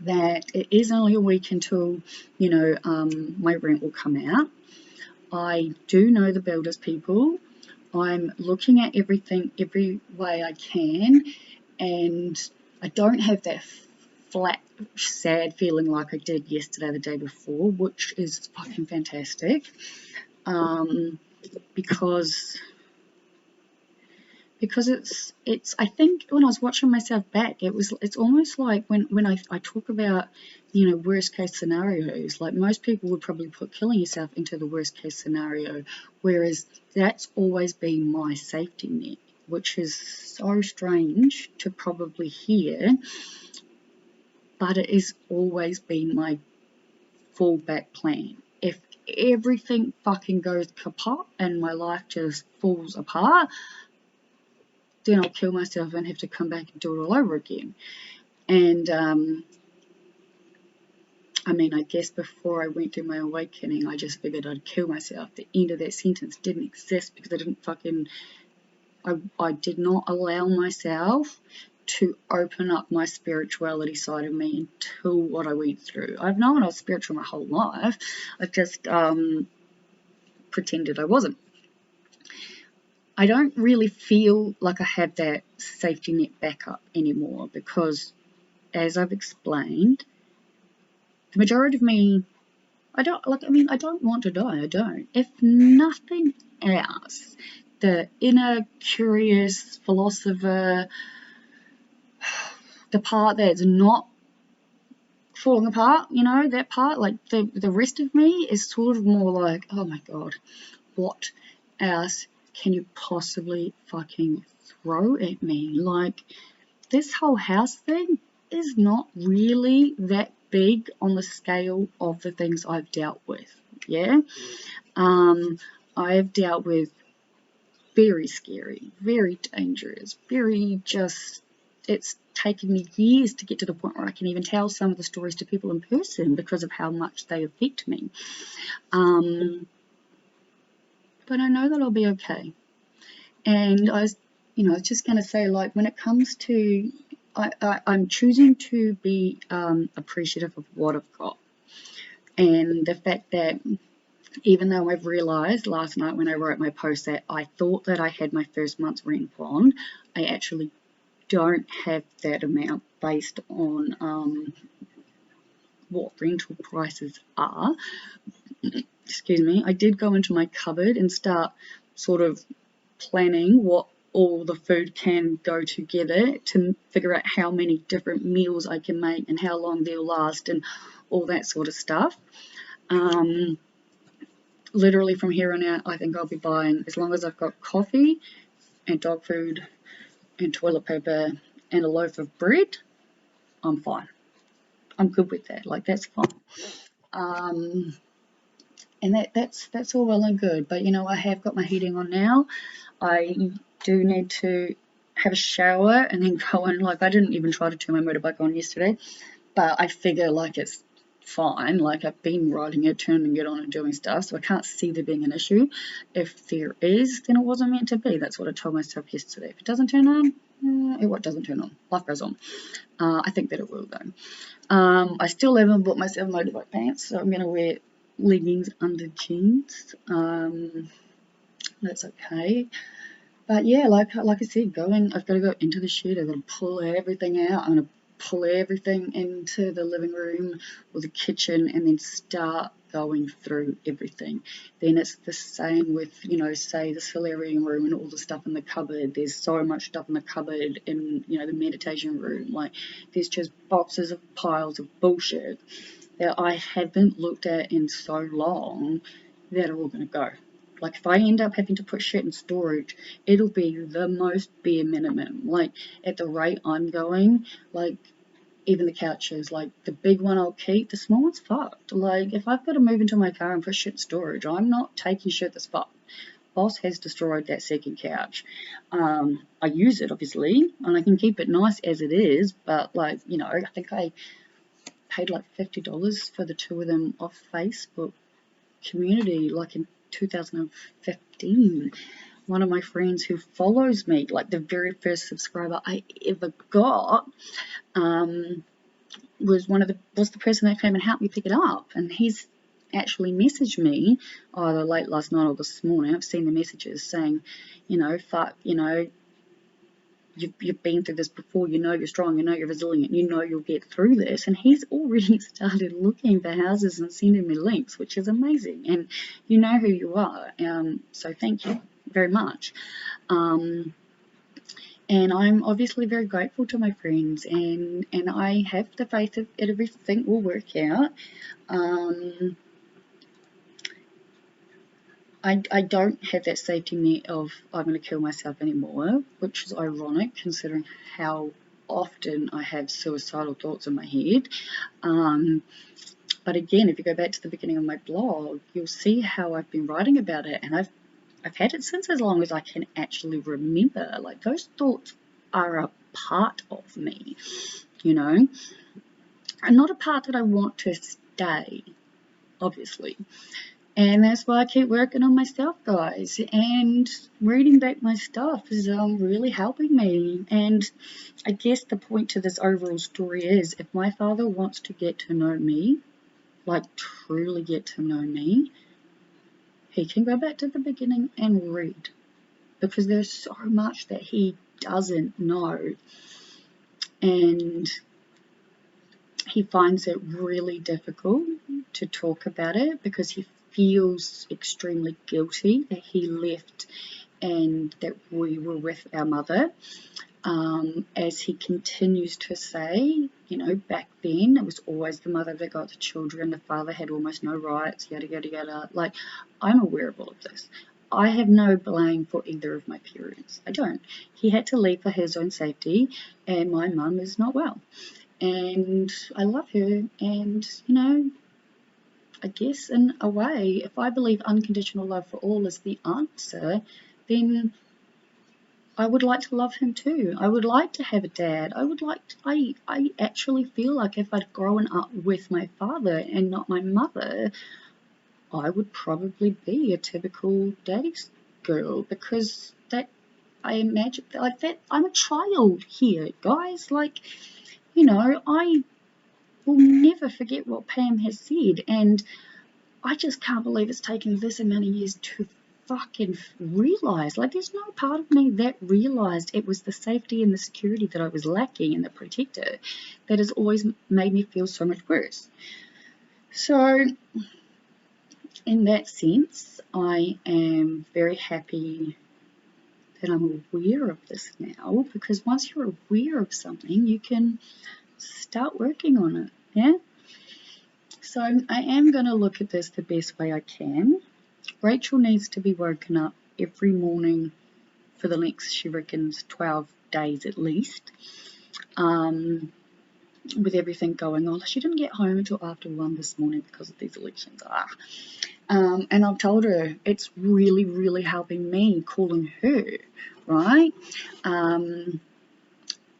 A: that it is only a week until, my rent will come out. I do know the builders people. I'm looking at everything every way I can, and I don't have that flat, sad feeling like I did yesterday, the day before, which is fucking fantastic, because it's I think when I was watching myself back, it's almost like when I talk about, worst case scenarios, like most people would probably put killing yourself into the worst case scenario, whereas that's always been my safety net, which is so strange to probably hear, but it has always been my fallback plan. If everything fucking goes kaput and my life just falls apart, then I'll kill myself and have to come back and do it all over again. And I mean, I guess before I went through my awakening, I just figured I'd kill myself. The end of that sentence didn't exist because I did not allow myself to open up my spirituality side of me until what I went through. I've known I was spiritual my whole life. I just pretended I wasn't. I don't really feel like I have that safety net backup anymore because, as I've explained, the majority of me, I don't want to die. I don't. If nothing else, the inner curious philosopher, the part that's not falling apart, that part, like the rest of me is sort of more like, oh my god, what else can you possibly fucking throw at me? Like, this whole house thing is not really that big on the scale of the things I've dealt with. Yeah. I've dealt with very scary, very dangerous, it's taken me years to get to the point where I can even tell some of the stories to people in person because of how much they affect me. But I know that I'll be okay. And I was just going to say, like, when it comes to, I'm choosing to be appreciative of what I've got. And the fact that even though I've realised last night when I wrote my post that I thought that I had my first month's rent bond, I actually don't have that amount based on what rental prices are. Excuse me. I did go into my cupboard and start sort of planning what all the food can go together to figure out how many different meals I can make and how long they'll last and all that sort of stuff. Literally from here on out, I think I'll be buying, as long as I've got coffee and dog food and toilet paper and a loaf of bread, I'm fine. I'm good with that. Like, that's fine. And that's all well and good. But I have got my heating on now. I do need to have a shower and then go in. Like, I didn't even try to turn my motorbike on yesterday, but I figure like it's fine. Like, I've been riding it, turning it on and doing stuff, so I can't see there being an issue. If there is, then it wasn't meant to be. That's what I told myself yesterday. If it doesn't turn on, what doesn't turn on? Life goes on. I think that it will though. I still haven't bought myself motorbike pants, so I'm going to wear leggings under jeans. That's okay. But yeah, like I said, I've got to go into the shed. I've got to pull everything out. I'm going to pull everything into the living room or the kitchen and then start going through everything. Then it's the same with, say the solarium room and all the stuff in the cupboard. There's so much stuff in the cupboard in, the meditation room. Like, there's just boxes of piles of bullshit that I haven't looked at in so long that are all going to go. Like, if I end up having to put shit in storage, it'll be the most bare minimum. Like, at the rate I'm going, like, even the couches, like, the big one I'll keep, the small one's fucked. Like, if I've got to move into my car and put shit in storage, I'm not taking shit that's fucked. Boss has destroyed that second couch. I use it, obviously, and I can keep it nice as it is, but, like, I think I paid like $50 for the two of them off Facebook community, like in 2015. One of my friends who follows me, like the very first subscriber I ever got, was the person that came and helped me pick it up, and he's actually messaged me either late last night or this morning. I've seen the messages saying, fuck, you've been through this before, you're strong, you're resilient, you'll get through this. And he's already started looking for houses and sending me links, which is amazing. And you know who you are. So thank you very much. And I'm obviously very grateful to my friends, and I have the faith that everything will work out. I don't have that safety net of I'm going to kill myself anymore, which is ironic considering how often I have suicidal thoughts in my head. But again, if you go back to the beginning of my blog, you'll see how I've been writing about it, and I've had it since as long as I can actually remember. Like, those thoughts are a part of me, you know, and not a part that I want to stay, obviously. And that's why I keep working on myself, guys, and reading back my stuff is really helping me. And I guess the point to this overall story is, if my father wants to get to know me, like truly get to know me, he can go back to the beginning and read, because there's so much that he doesn't know, and he finds it really difficult to talk about it because he feels extremely guilty that he left and that we were with our mother. As he continues to say, you know, back then it was always the mother that got the children, the father had almost no rights, yada yada yada. Like, I'm aware of all of this. I have no blame for either of my parents. I don't. He had to leave for his own safety, and my mum is not well. And I love her, and, you know, I guess in a way, if I believe unconditional love for all is the answer, then I would like to love him too. I would like to have a dad. I actually feel like if I'd grown up with my father and not my mother, I would probably be a typical daddy's girl, because that, I imagine, like, that I'm a child here, guys. Like, you know, I will never forget what Pam has said, and I just can't believe it's taken this amount of years to fucking realise. Like, there's no part of me that realised it was the safety and the security that I was lacking and the protector that has always made me feel so much worse. So, in that sense, I am very happy that I'm aware of this now, because once you're aware of something, you can start working on it, yeah? So I am going to look at this the best way I can. Rachel needs to be woken up every morning for the next, she reckons, 12 days at least, with everything going on. She didn't get home until after 1 this morning because of these elections. And I've told her it's really, really helping me calling her, right?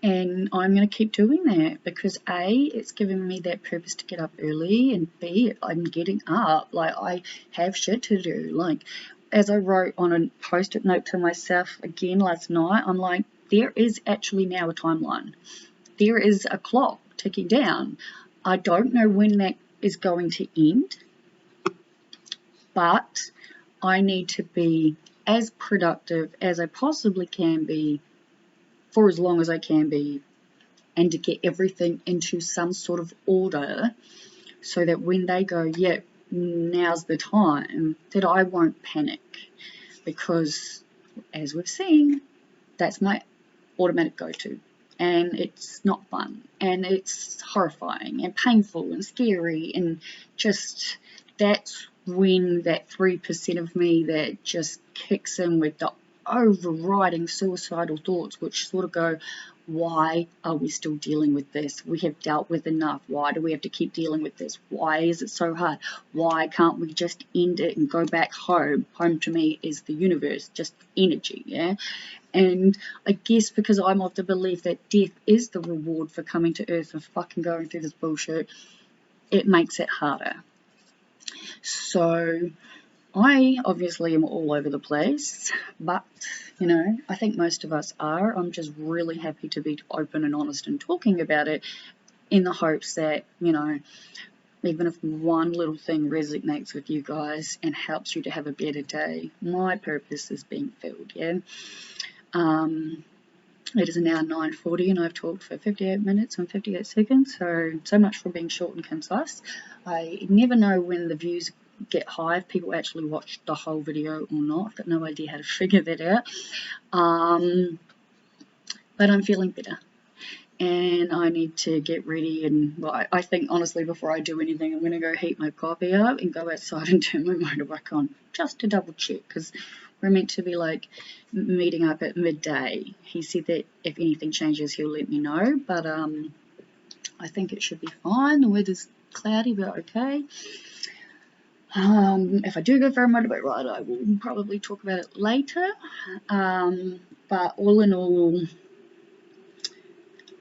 A: And I'm going to keep doing that, because A, it's giving me that purpose to get up early, and B, I'm getting up. Like, I have shit to do. Like, as I wrote on a post-it note to myself again last night, I'm like, there is actually now a timeline. There is a clock ticking down. I don't know when that is going to end, but I need to be as productive as I possibly can be for as long as I can be, and to get everything into some sort of order so that when they go, yeah, now's the time, that I won't panic, because as we've seen, that's my automatic go-to, and it's not fun, and it's horrifying and painful and scary, and just, that's when that 3% of me that just kicks in with the overriding suicidal thoughts, which sort of go, why are we still dealing with this? We have dealt with enough. Why do we have to keep dealing with this? Why is it so hard? Why can't we just end it and go back home? Home to me is the universe, just energy, yeah? And I guess because I'm of the belief that death is the reward for coming to Earth and fucking going through this bullshit, it makes it harder. So I obviously am all over the place, but, you know, I think most of us are. I'm just really happy to be open and honest and talking about it, in the hopes that, you know, even if one little thing resonates with you guys and helps you to have a better day, my purpose is being filled, yeah? It is now 9:40 and I've talked for 58 minutes and 58 seconds, so much for being short and concise. I never know when the views get high, if people actually watch the whole video or not. I've got no idea how to figure that out. But I'm feeling better, and I need to get ready, and well, I think honestly before I do anything, I'm going to go heat my coffee up and go outside and turn my motorbike on, just to double check, because we're meant to be like meeting up at midday. He said that if anything changes he'll let me know, but I I think it should be fine. The weather's cloudy, but okay. If I do go for a motorbike ride, I will probably talk about it later. But all in all,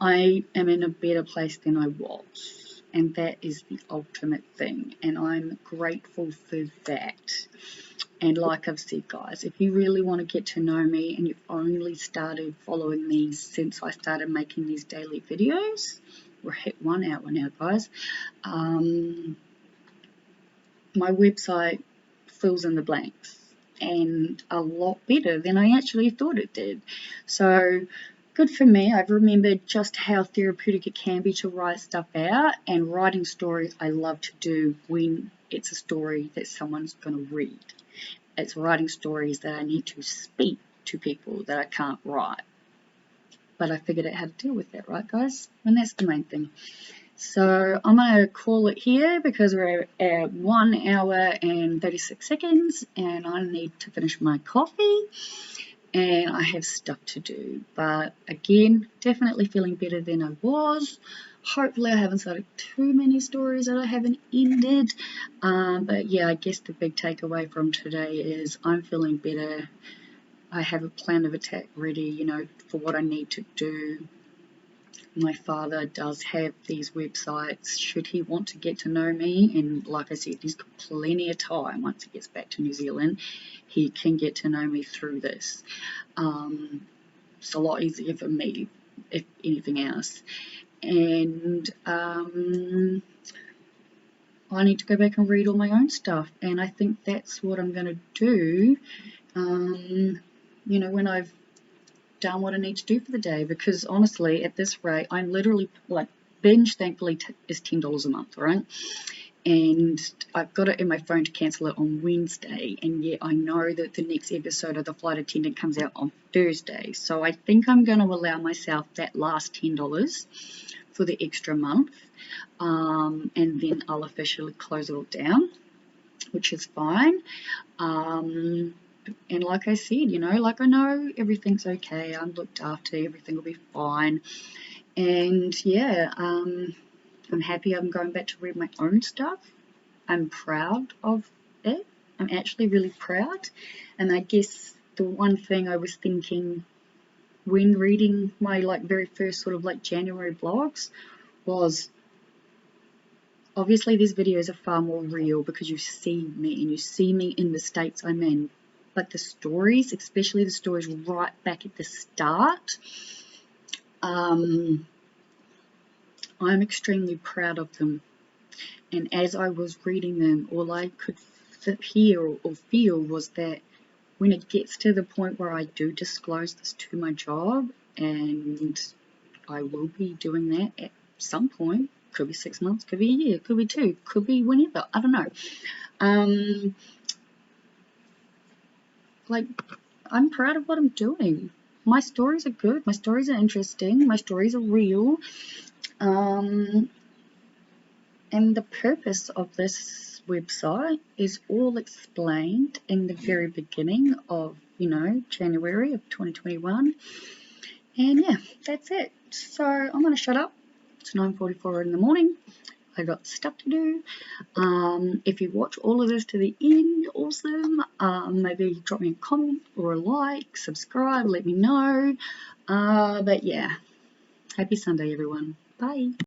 A: I am in a better place than I was, and that is the ultimate thing, and I'm grateful for that. And like I've said, guys, if you really want to get to know me and you've only started following me since I started making these daily videos, we're at 1 hour now, guys. My website fills in the blanks, and a lot better than I actually thought it did. So good for me. I've remembered just how therapeutic it can be to write stuff out, and writing stories I love to do when it's a story that someone's going to read. It's writing stories that I need to speak to people that I can't write. But I figured out how to deal with that, right, guys? And that's the main thing. So I'm going to call it here because we're at 1 hour and 36 seconds and I need to finish my coffee and I have stuff to do. But again, definitely feeling better than I was. Hopefully I haven't started too many stories that I haven't ended. But yeah, I guess the big takeaway from today is I'm feeling better. I have a plan of attack ready, you know, for what I need to do. My father does have these websites should he want to get to know me, and like I said, he's got plenty of time. Once he gets back to New Zealand, he can get to know me through this. It's a lot easier for me, if anything else. And I need to go back and read all my own stuff, and I think that's what I'm going to do, you know, when I've done what I need to do for the day, because honestly, at this rate, I'm literally, like, binge thankfully is $10 a month, right? And I've got it in my phone to cancel it on Wednesday, and yet I know that the next episode of The Flight Attendant comes out on Thursday, so I think I'm going to allow myself that last $10 for the extra month, and then I'll officially close it all down, which is fine. And like I said, you know, like I know everything's okay, I'm looked after, everything will be fine. And yeah, I'm happy I'm going back to read my own stuff. I'm proud of it. I'm actually really proud. And I guess the one thing I was thinking when reading my very first sort of January blogs was, obviously these videos are far more real because you see me and you see me in the states I'm in. But the stories, especially the stories right back at the start, I'm extremely proud of them. And as I was reading them, all I could hear or feel was that when it gets to the point where I do disclose this to my job, and I will be doing that at some point, could be 6 months, could be a year, could be 2, could be whenever, I don't know. I'm proud of what I'm doing. My stories are good, my stories are interesting, my stories are real, and the purpose of this website is all explained in the very beginning of, you know, January of 2021, and yeah, that's it. So I'm going to shut up. It's 9:44 in the morning. I got stuff to do. If you watch all of this to the end, awesome. Maybe drop me a comment or a like, subscribe, let me know. But yeah, happy Sunday, everyone. Bye.